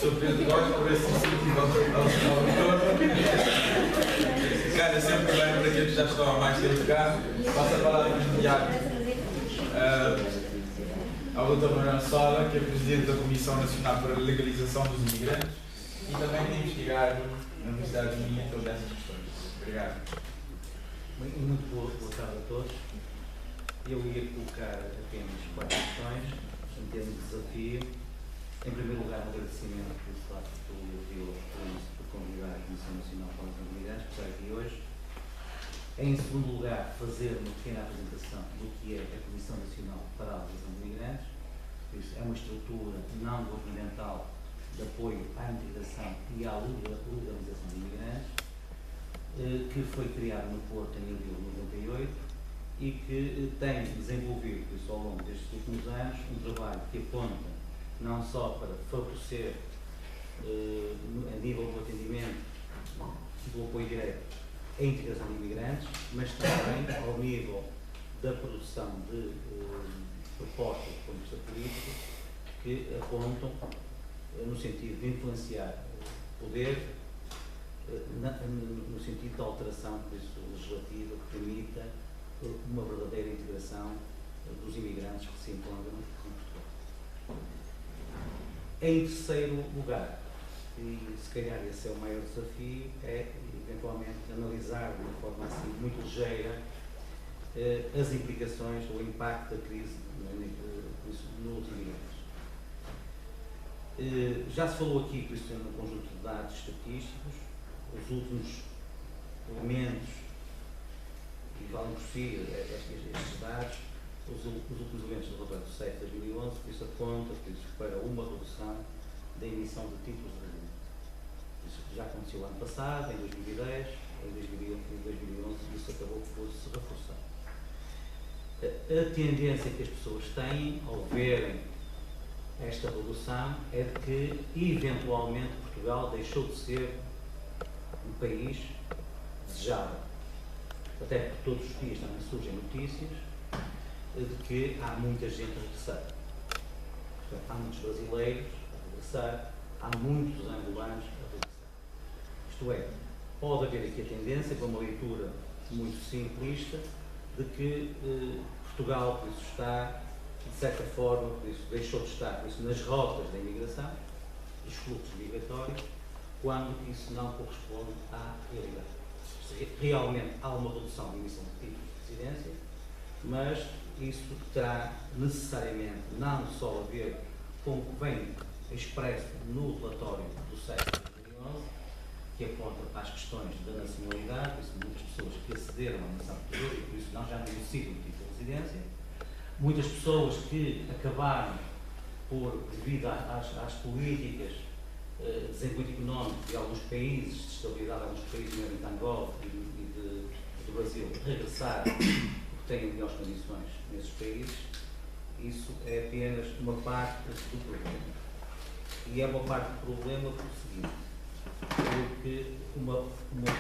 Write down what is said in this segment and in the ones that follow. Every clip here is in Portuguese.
Sr. Pedro Góes por esse incentivo ao retorno. Cara, sempre bem para aqueles que já estão há mais tempo cá. Passo a palavra imediata ao Dr. Manuel Sola, que é Presidente da Comissão Nacional para a Legalização dos Imigrantes e também tem investigado na Universidade de Minha todas essas questões. Obrigado. Muito boa tarde a todos. Eu ia colocar apenas 4 questões em termos de desafio. Em primeiro lugar, um agradecimento pelo facto por convidar a Comissão Nacional para os Imigrantes, por estar aqui hoje. Em segundo lugar, fazer uma pequena apresentação do que é a Comissão Nacional para a Legalização de Imigrantes. Isso é uma estrutura não governamental de apoio à integração e à legalização de imigrantes, que foi criada no Porto em abril de 98 e que tem desenvolvido, por isso, ao longo destes últimos anos, um trabalho que aponta não só para favorecer a nível do atendimento do apoio direto a integração de imigrantes, mas também ao nível da produção de propostas do ponto de vista político que apontam no sentido de influenciar o poder, no sentido da alteração legislativa que permita uma verdadeira integração dos imigrantes que se encontram em Portugal. Em terceiro lugar, e se calhar esse é o maior desafio, é eventualmente analisar de uma forma assim muito ligeira as implicações ou o impacto da crise nos imigrantes. Já se falou aqui, por isso, no conjunto de dados estatísticos, os últimos elementos, e valem por si estes dados, os últimos elementos do relatório do CEF de 2011, por isso aponta para uma redução da emissão de títulos de residência. Isso já aconteceu ano passado, em 2010, em 2011 isso acabou por se reforçar. A tendência que as pessoas têm ao verem esta redução é de que, eventualmente, Portugal deixou de ser um país desejável. Até porque todos os dias também surgem notícias de que há muita gente a regressar. Portanto, há muitos brasileiros a regressar, há muitos angolanos a regressar. Isto é, pode haver aqui a tendência, com uma leitura muito simplista, de que Portugal, por isso, está, de certa forma, por isso, deixou de estar por isso, nas rotas da imigração, dos fluxos migratórios, quando isso não corresponde à realidade. Realmente há uma redução de emissão de títulos de residência, mas isso terá necessariamente não só a ver com o que vem expresso no relatório do CEF de 2011, que aponta para as questões da nacionalidade, por isso muitas pessoas que acederam à nação portuguesa e por isso não já merecem o título de residência, muitas pessoas que acabaram por, devido às políticas de desenvolvimento económico de alguns países, de estabilidade de alguns países, nomeadamente Angola e do Brasil, regressar porque têm melhores condições nesses países, isso é apenas uma parte do problema. E é uma parte do problema por o seguinte, porque uma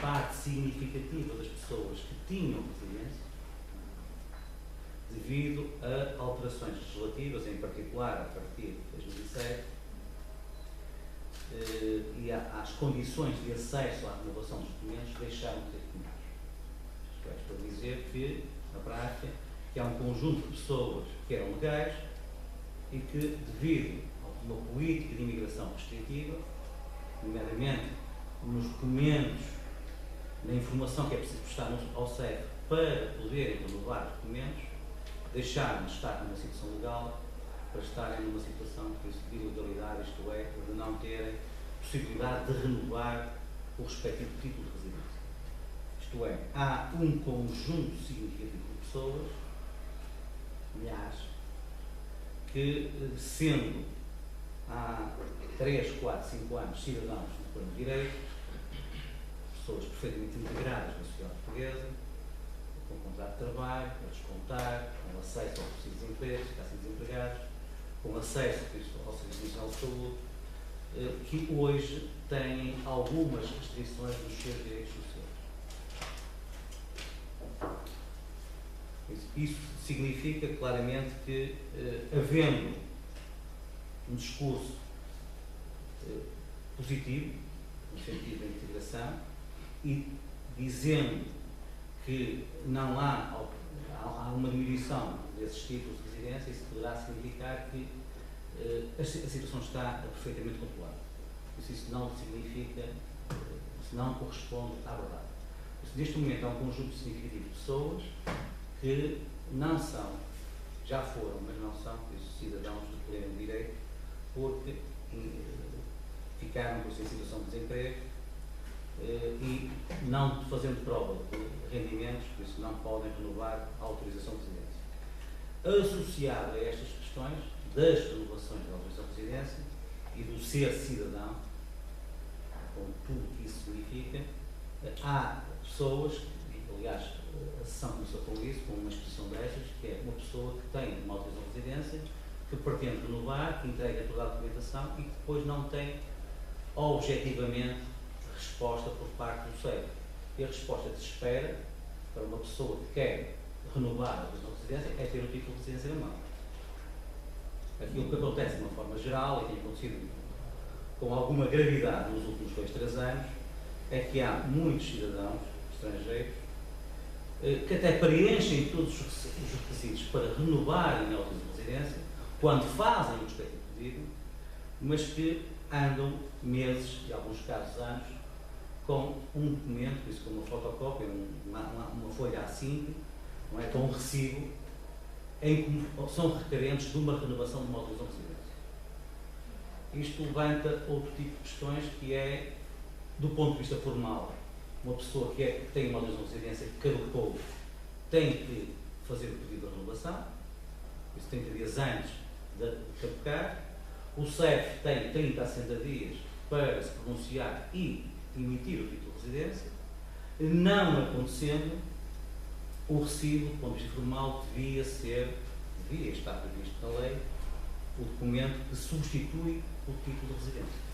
parte significativa das pessoas que tinham residência, devido a alterações legislativas, em particular a partir de 2007, e às condições de acesso à renovação dos documentos, deixaram de ter documentos. Isto é para dizer que, na prática, que há um conjunto de pessoas que eram legais e que, devido a uma política de imigração restritiva, nomeadamente nos documentos, na informação que é preciso prestar ao CEF para poderem renovar os documentos, deixaram de estar numa situação legal para estarem numa situação de ilegalidade, isto é, de não terem possibilidade de renovar o respectivo título de residência. Isto é, há um conjunto significativo de pessoas, milhares, que, sendo há 3, 4, 5 anos cidadãos do plano de direito, pessoas perfeitamente integradas na sociedade portuguesa, com contrato de trabalho, a descontar, com acesso ao subsídio de desemprego, ficassem desempregados, com acesso ao Serviço Nacional de Saúde, que hoje têm algumas restrições nos seus direitos sociais. Isso significa claramente que, havendo um discurso positivo, no sentido da integração, e dizendo que não há uma diminuição desses títulos de residência, isso poderá significar que a situação está perfeitamente controlada. Isso não significa, isso não corresponde à verdade. Neste momento há um conjunto significativo de pessoas que não são, já foram, mas não são, cidadãos de pleno direito, porque ficaram por em situação de desemprego e não fazendo prova de rendimentos, por isso não podem renovar a autorização de residência. Associado a estas questões das renovações da autorização de residência e do ser cidadão, com tudo o que isso significa, há pessoas, aliás, a sessão começou com isso, com uma expressão destas, que é uma pessoa que tem uma autorização de residência, que pretende renovar, que entrega toda a documentação e que depois não tem objetivamente resposta por parte do SEF. E a resposta que se espera para uma pessoa que quer renovar a autorização de residência é ter o título de residência na mão. Aquilo que acontece de uma forma geral, e tem acontecido com alguma gravidade nos últimos 2, 3 anos, é que há muitos cidadãos estrangeiros que até preenchem todos os requisitos para renovarem a autorização de residência, quando fazem o respectivo pedido, mas que andam meses, e em alguns casos anos, com um documento, por isso com uma fotocópia, uma folha A5, não é, com um recibo, em que são requerentes de uma renovação de uma autorização de residência. Isto levanta outro tipo de questões, que é, do ponto de vista formal, uma pessoa que tem uma autorização de residência que caducou tem que fazer o pedido de renovação, isso 30 dias antes de caducar. O SEF tem 30 a 60 dias para se pronunciar e emitir o título de residência. Não acontecendo, o recibo, do ponto de vista formal, devia estar previsto na lei, o documento que substitui o título de residência.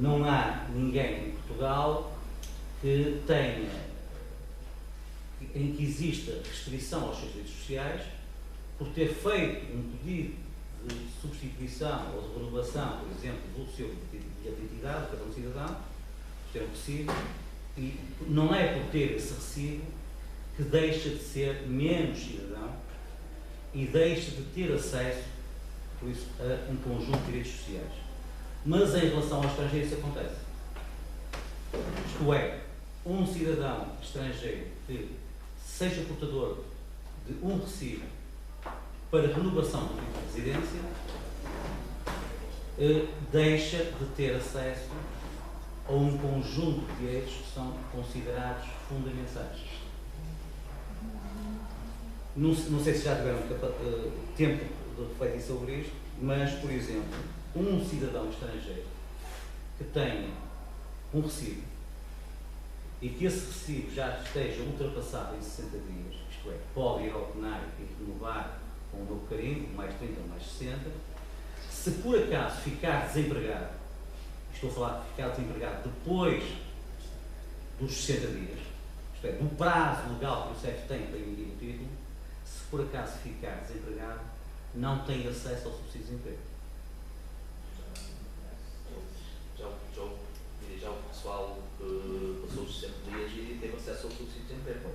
Não há ninguém em Portugal que em que exista restrição aos seus direitos sociais por ter feito um pedido de substituição ou de renovação, por exemplo, do seu de identidade, do cartão de cidadão, por ter um recibo, e não é por ter esse recibo que deixa de ser menos cidadão e deixa de ter acesso, por isso, a um conjunto de direitos sociais. Mas em relação ao estrangeiro isso acontece. Isto é, um cidadão estrangeiro que seja portador de um recibo para renovação do título de residência deixa de ter acesso a um conjunto de direitos que são considerados fundamentais. Não sei se já tiveram tempo de refletir sobre isto, mas, por exemplo, um cidadão estrangeiro que tenha um recibo e que esse recibo já esteja ultrapassado em 60 dias, isto é, pode ir ao plenário e renovar com um novo carimbo, mais 30 ou mais 60, se por acaso ficar desempregado, estou a falar de ficar desempregado depois dos 60 dias, isto é, do prazo legal que o SEF tem para emitir o título, se por acaso ficar desempregado, não tem acesso ao subsídio de desemprego. Já o pessoal que passou os 60 dias e teve acesso ao subsídio de desemprego.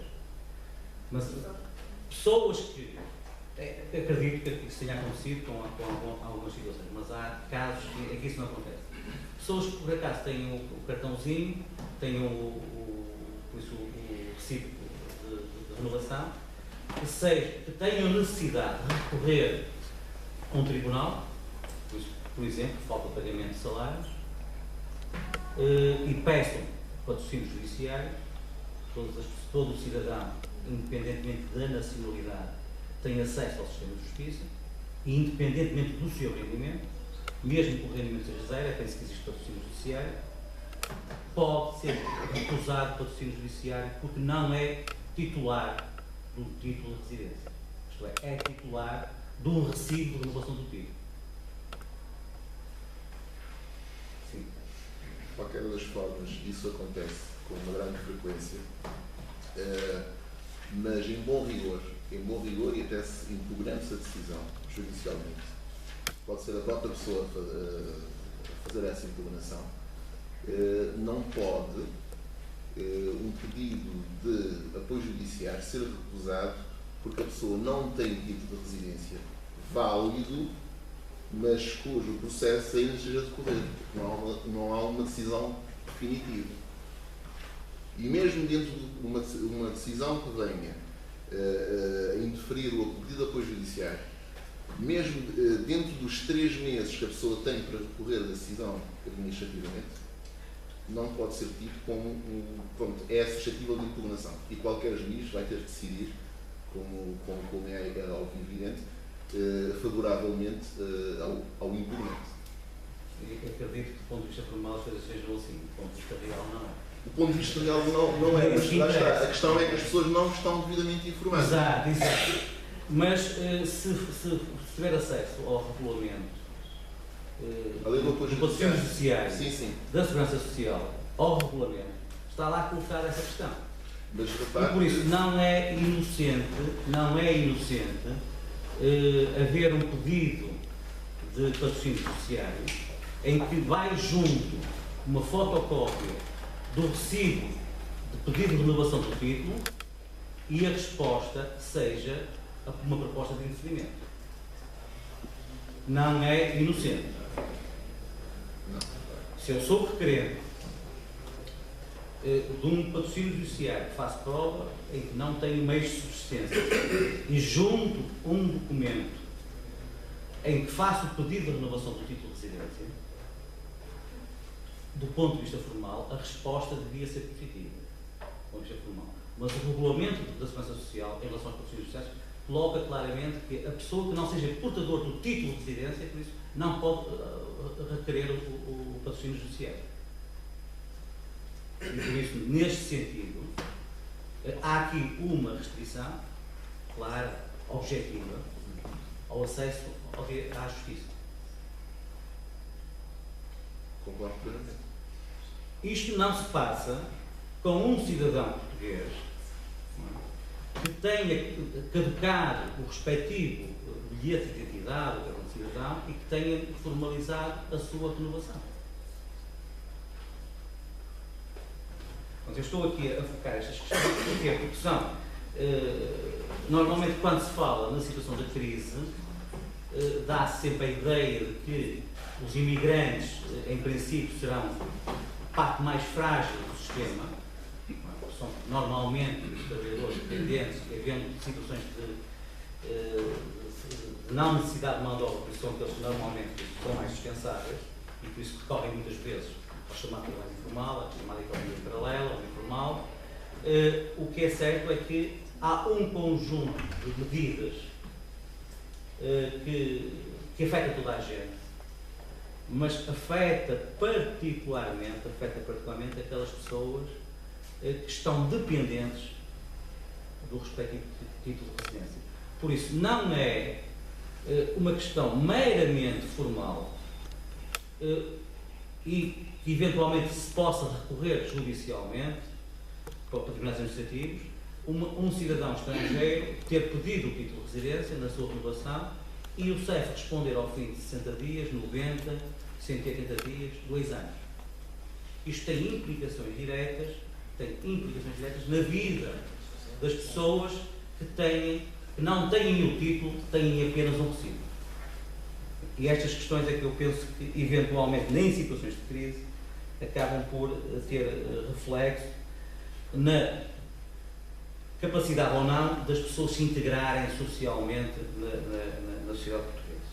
Mas pessoas que, acredito que isso tenha acontecido com algumas situações, mas há casos em que isso não acontece. Pessoas que por acaso têm o cartãozinho, têm por isso, o recibo de renovação, que tenham necessidade de recorrer a um tribunal, por exemplo, falta de pagamento de salários, e peçam patrocínio judiciário, todo o cidadão, independentemente da nacionalidade, tem acesso ao sistema de justiça, e independentemente do seu rendimento, mesmo que o rendimento seja zero, penso que existe patrocínio judiciário, pode ser recusado patrocínio judiciário porque não é titular do título de residência. Isto é titular de um recibo de renovação do título. Sim. De qualquer das formas, isso acontece com uma grande frequência, mas em bom rigor e até se impugnando-se a decisão judicialmente, pode ser a própria pessoa a fazer essa impugnação, não pode um pedido de apoio judiciário ser recusado porque a pessoa não tem título de residência válido, mas cujo processo ainda esteja a decorrer. Não há uma decisão definitiva. E mesmo dentro de uma decisão que venha a interferir o pedido de apoio judiciário, mesmo dentro dos 3 meses que a pessoa tem para recorrer da decisão administrativamente, não pode ser tido como é suscetível de impugnação. E qualquer juiz vai ter de decidir, como é óbvio e evidente, favoravelmente ao impugnante. E acredito que do ponto de vista formal as coisas sejam assim, do ponto de vista real não é. Do ponto de vista real não é, mas lá está. A questão é que as pessoas não estão devidamente informadas. Exato. Mas se tiver acesso ao regulamento do patrocínio judiciário, da Segurança Social, ao regulamento, está lá colocada essa questão. Mas, e por isso não é inocente haver um pedido de patrocínio judiciário em que vai junto uma fotocópia do recibo de pedido de renovação do título e a resposta seja uma proposta de indeferimento. Não é inocente. Se eu sou requerente de um patrocínio judiciário que faço prova em que não tenho meios de subsistência e junto um documento em que faço o pedido de renovação do título de residência, do ponto de vista formal, a resposta devia ser positiva, do ponto de vista formal. Mas o regulamento da Segurança Social, em relação aos patrocínios judiciais, coloca claramente que a pessoa que não seja portador do título de residência, por isso, não pode requerer o patrocínio judiciário. E por isso, neste sentido, há aqui uma restrição clara, objetiva, ao acesso à justiça. Concordo plenamente. Isto não se passa com um cidadão português que tenha caducado o respectivo bilhete de identidade do cidadão e que tenha formalizado a sua renovação. Eu estou aqui a focar estas questões porque são, normalmente quando se fala na situação da crise, dá-se sempre a ideia de que os imigrantes, em princípio, serão a parte mais frágil do sistema, são normalmente os trabalhadores dependentes, havendo situações de não necessidade de mão de obra, por isso são aqueles que normalmente são mais dispensáveis e por isso recorrem muitas vezes ao chamado trabalho informal, a chamada economia paralela, ou informal. O que é certo é que há um conjunto de medidas que afeta toda a gente, mas afeta particularmente aquelas pessoas que estão dependentes do respectivo título de residência. Por isso, não é uma questão meramente formal e que eventualmente se possa recorrer judicialmente para tribunais administrativos, um cidadão estrangeiro ter pedido o título de residência na sua renovação e o CEF responder ao fim de 60 dias, 90, 180 dias, 2 anos. Isto tem implicações diretas na vida das pessoas que não têm o título, têm apenas um recibo. E estas questões é que eu penso que, eventualmente, nem em situações de crise, acabam por ter reflexo na capacidade ou não das pessoas se integrarem socialmente na sociedade portuguesa.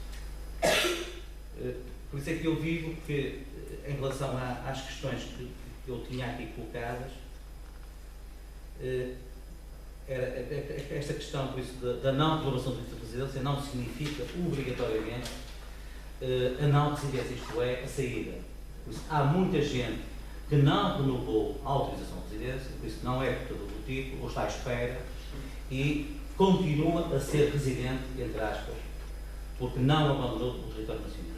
Por isso é que eu digo que, em relação às questões que eu tinha aqui colocadas, esta questão, por isso, da não renovação do título de residência não significa obrigatoriamente a não residência, isto é, a saída. Por isso, há muita gente que não renovou a autorização de residência, por isso não é portador do título, ou está à espera, e continua a ser residente, entre aspas, porque não abandonou o território nacional.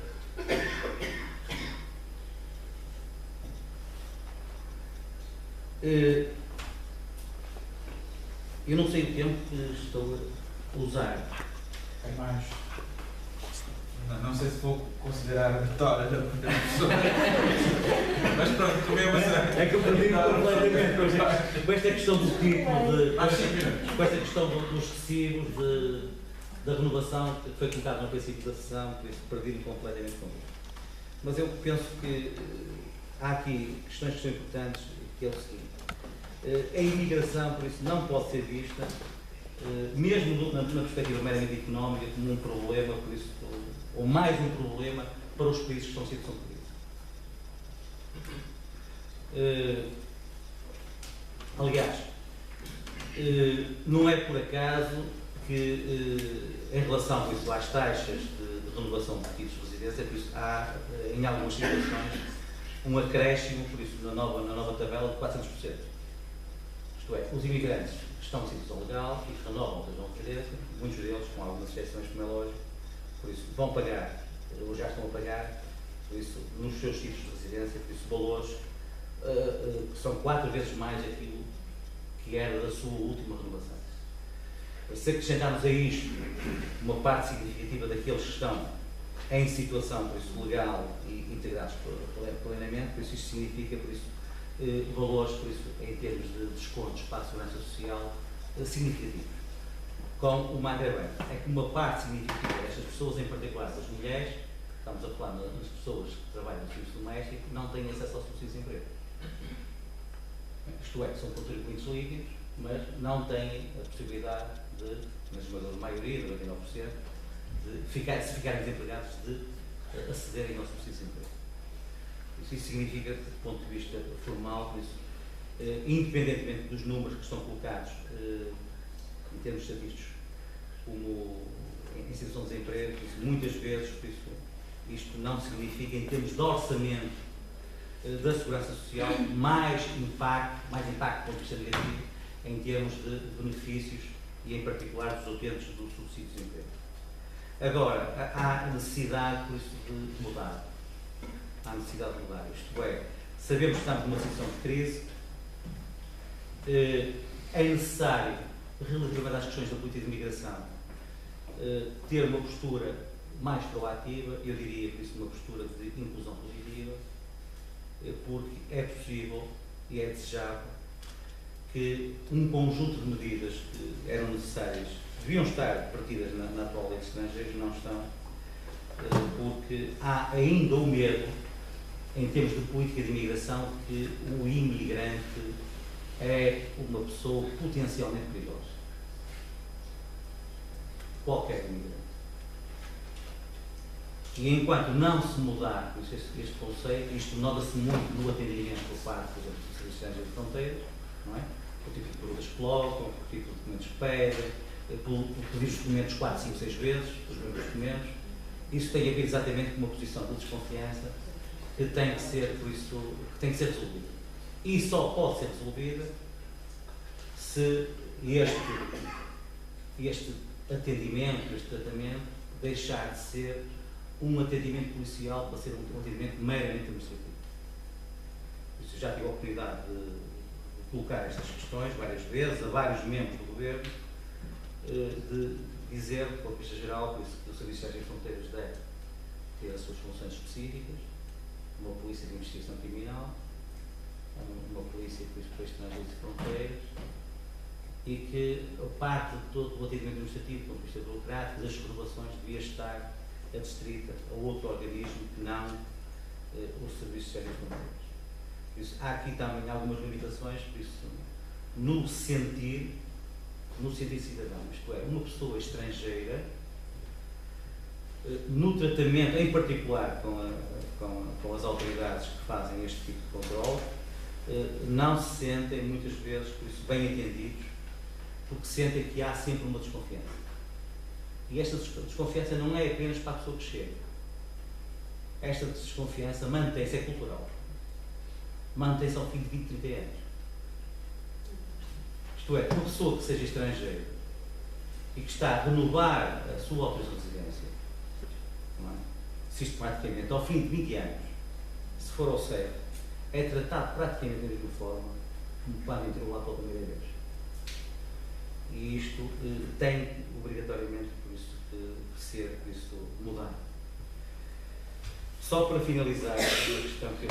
Eu não sei o tempo que estou a usar. É mais. Não sei se vou considerar a vitória da pessoa. Mas pronto, também é que eu perdi completamente com esta questão do tipo com esta questão dos recibos, da renovação que foi colocado no princípio da sessão, por isso perdi-me completamente com isso. Mas eu penso que há aqui questões que são importantes, que é o seguinte: a imigração, por isso, não pode ser vista, mesmo na perspectiva meramente económica, como um problema, por isso, ou mais um problema para os países que estão em situação de crise. Aliás, não é por acaso que, em relação por isso, às taxas de renovação de títulos de residência, por isso, há, em algumas situações, um acréscimo, por isso, na nova tabela de 400%. Isto é, os imigrantes que estão em situação legal e que renovam a sua residência, muitos deles, com algumas exceções, como é lógico, por isso, vão pagar, ou já estão a pagar, por isso, nos seus títulos de residência, por isso, valores que são 4 vezes mais aquilo que era da sua última renovação. Se acrescentarmos a isto uma parte significativa daqueles que estão em situação, por isso, legal e integrados plenamente, por isso isto significa, por isso, valores, por isso, em termos de descontos para a segurança social, significativos. Com uma agravante, é que uma parte significativa destas pessoas, em particular das mulheres, estamos a falar das pessoas que trabalham no serviço doméstico, não têm acesso ao subsídio de emprego. Isto é, são contribuintes líquidos, mas não têm a possibilidade de, na esmagadora maioria, 99%, de se ficarem desempregados, de acederem ao subsídio de emprego. Isso significa que, do ponto de vista formal, por isso, independentemente dos números que estão colocados em termos estatísticos, como em situação de desemprego, por isso, muitas vezes, por isso, isto não significa, em termos de orçamento da segurança social, mais impacto do ponto de vista negativo, em termos de benefícios e, em particular, dos utentes do subsídio de desemprego. Agora, há necessidade, por isso, de mudar. Há necessidade de mudar. Isto é, sabemos que estamos numa situação de crise, é necessário, relativamente às questões da política de imigração, ter uma postura mais proativa, eu diria, por isso, uma postura de inclusão positiva, porque é possível e é desejável que um conjunto de medidas que eram necessárias, deviam estar partidas na atual lei de estrangeiros, não estão, porque há ainda o medo, em termos de política de imigração, que o imigrante é uma pessoa potencialmente perigosa. Qualquer imigrante. E enquanto não se mudar este conceito, isto nota-se muito no atendimento por parte, por exemplo, dos serviços estrangeiros de fronteiras, não é? O tipo de perguntas que colocam, o tipo de documentos que pedem, por pedir os documentos 4, 5, 6 vezes, os mesmos documentos. Isso tem a ver exatamente com uma posição de desconfiança que tem que ser, por isso, que tem que ser resolvida. E só pode ser resolvida se este atendimento, este tratamento, deixar de ser um atendimento policial para ser um atendimento meramente administrativo. Eu já tive a oportunidade de colocar estas questões várias vezes a vários membros do governo, de dizer, do ponto de vista geral, por isso, que o Serviço de Fronteiras deve ter as suas funções específicas, uma polícia de investigação criminal, uma polícia para estrangeiros e fronteiras, e que a parte de todo o atendimento administrativo, do ponto de vista burocrático, das renovações, devia estar adstrita a outro organismo que não o Serviço de Fronteiras. Por isso, há aqui também algumas limitações, por isso, no sentido cidadão, isto é, uma pessoa estrangeira, no tratamento, em particular com as autoridades que fazem este tipo de controle, não se sentem, muitas vezes, por isso, bem atendidos, porque sentem que há sempre uma desconfiança. E esta desconfiança não é apenas para a pessoa que chega. Esta desconfiança mantém-se, é cultural. Mantém-se ao fim de 20, 30 anos. Isto é, uma pessoa que seja estrangeira e que está a renovar a sua autorização de residência, não é? Sistematicamente, ao fim de 20 anos, se for ao certo, é tratado praticamente da mesma forma como quando entrou lá pela primeira vez. E isto tem, obrigatoriamente, por isso, que ser, por isso, mudar. Só para finalizar, uma questão que eu